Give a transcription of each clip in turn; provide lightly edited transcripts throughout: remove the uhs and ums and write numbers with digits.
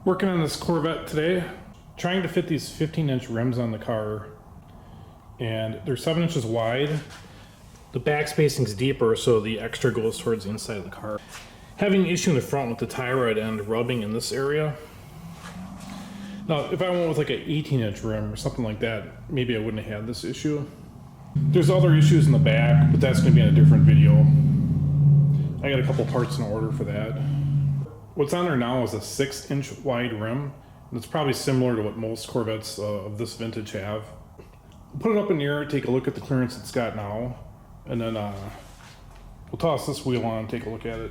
Working on this Corvette today, trying to fit these 15-inch rims on the car, and they're 7 inches wide. The back spacing's deeper, so the extra goes towards the inside of the car. Having an issue in the front with the tie rod end rubbing in this area. Now, if I went with like an 18-inch rim or something like that, maybe I wouldn't have had this issue. There's other issues in the back, but that's going to be in a different video. I got a couple parts in order for that. What's on there now is a 6-inch wide rim, and it's probably similar to what most Corvettes of this vintage have. Put it up in the air, take a look at the clearance it's got now, and then we'll toss this wheel on and take a look at it.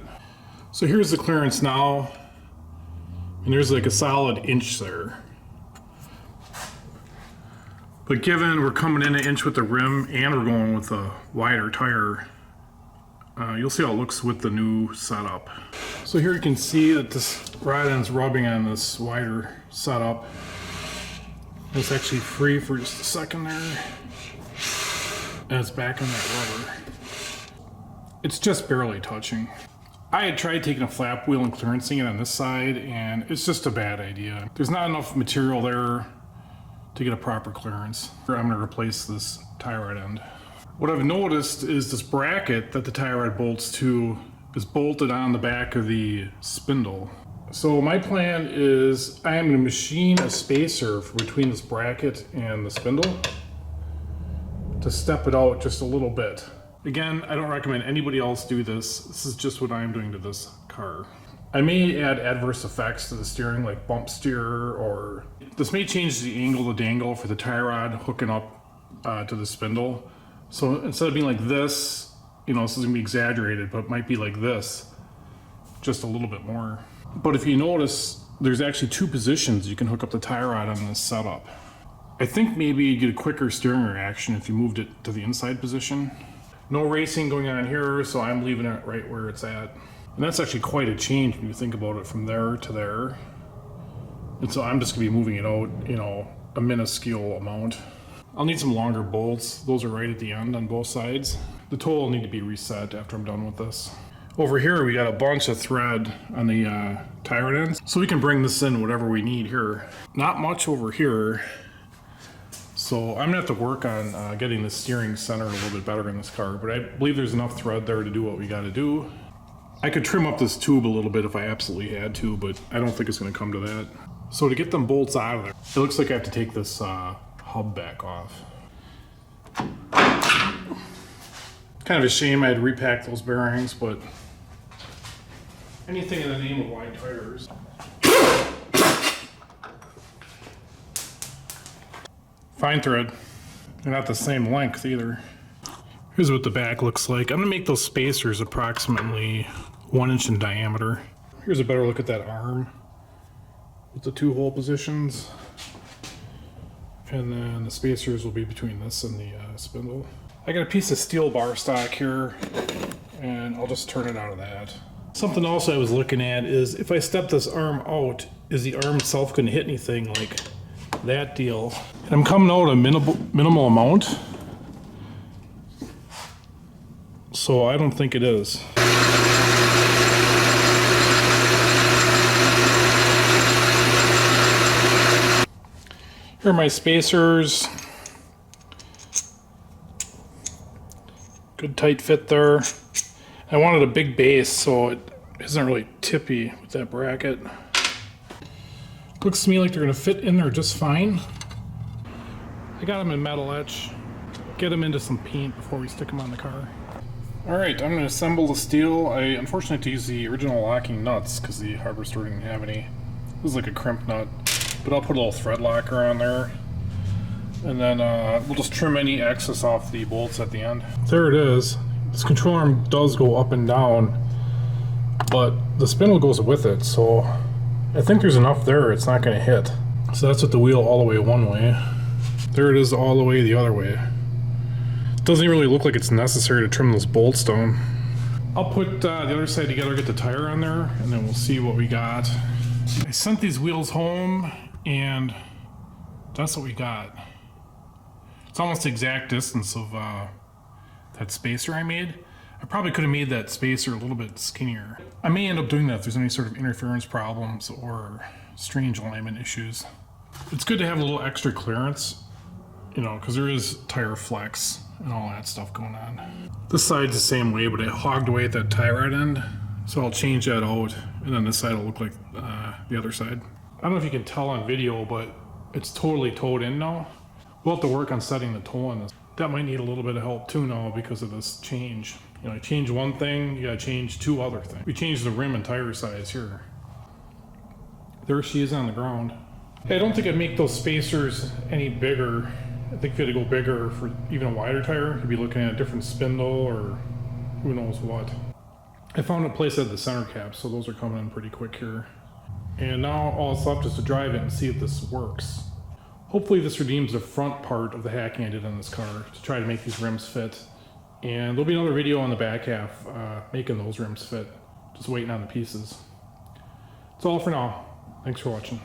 So here's the clearance now, and there's like a solid inch there. But given we're coming in an inch with the rim and we're going with a wider tire, you'll see how it looks with the new setup. So here you can see that this rod end's rubbing on this wider setup. It's actually free for just a second there, and it's back in that rubber. It's just barely touching. I had tried taking a flap wheel and clearancing it on this side, and it's just a bad idea. There's not enough material there to get a proper clearance. I'm going to replace this tie rod end. What I've noticed is this bracket that the tie rod bolts to is bolted on the back of the spindle. So my plan is I am going to machine a spacer between this bracket and the spindle to step it out just a little bit. Again, I don't recommend anybody else do this. This is just what I'm doing to this car. I may add adverse effects to the steering, like bump steer, or this may change the angle to dangle for the tie rod hooking up to the spindle. So instead of being like this, this is gonna be exaggerated, but it might be like this, just a little bit more. But if you notice, there's actually two positions you can hook up the tie rod on this setup. I think maybe you get a quicker steering reaction if you moved it to the inside position. No racing going on here, so I'm leaving it right where it's at. And that's actually quite a change when you think about it, from there to there. And so I'm just gonna be moving it out, a minuscule amount. I'll need some longer bolts. Those are right at the end on both sides. The toe will need to be reset after I'm done with this. Over here, we got a bunch of thread on the tie rod ends, so we can bring this in whatever we need here. Not much over here. So I'm gonna have to work on getting the steering centered a little bit better in this car, but I believe there's enough thread there to do what we gotta do. I could trim up this tube a little bit if I absolutely had to, but I don't think it's gonna come to that. So to get them bolts out of there, it looks like I have to take this hub back off. Kind of a shame I had to repack those bearings, but anything in the name of wide tires. Fine thread. They're not the same length either. Here's what the back looks like. I'm gonna make those spacers approximately 1 inch in diameter. Here's a better look at that arm with the two hole positions. And then the spacers will be between this and the spindle. I got a piece of steel bar stock here, and I'll just turn it out of that. Something else I was looking at is if I step this arm out, is the arm itself going to hit anything like that deal? And I'm coming out a minimal amount, so I don't think it is. Here are my spacers. Good tight fit there. I wanted a big base so it isn't really tippy with that bracket. Looks to me like they're gonna fit in there just fine. I got them in metal etch. Get them into some paint before we stick them on the car. All right, I'm gonna assemble the steel. I unfortunately had to use the original locking nuts because the hardware store didn't have any. This is like a crimp nut, but I'll put a little thread locker on there. And then we'll just trim any excess off the bolts at the end. There it is. This control arm does go up and down, but the spindle goes with it, so I think there's enough there it's not going to hit. So that's with the wheel all the way one way. There it is all the way the other way. It doesn't really look like it's necessary to trim those bolts down. I'll put the other side together, get the tire on there, and then we'll see what we got. I sent these wheels home, and that's what we got. It's almost the exact distance of that spacer I made. I probably could have made that spacer a little bit skinnier. I may end up doing that if there's any sort of interference problems or strange alignment issues. It's good to have a little extra clearance, you know, because there is tire flex and all that stuff going on. This side's the same way, but it hogged away at that tie rod end, so I'll change that out, and then this side will look like the other side. I don't know if you can tell on video, but it's totally towed in now. We'll have to work on setting the toe on this. That might need a little bit of help too now because of this change. You know, you change one thing, you gotta change two other things. We changed the rim and tire size here. There she is on the ground. Hey, I don't think I'd make those spacers any bigger. I think if you had to go bigger for even a wider tire, you'd be looking at a different spindle or who knows what. I found a place at the center cap, so those are coming in pretty quick here. And now all that's left is to drive it and see if this works. Hopefully this redeems the front part of the hacking I did on this car to try to make these rims fit. And there'll be another video on the back half making those rims fit. Just waiting on the pieces. That's all for now. Thanks for watching.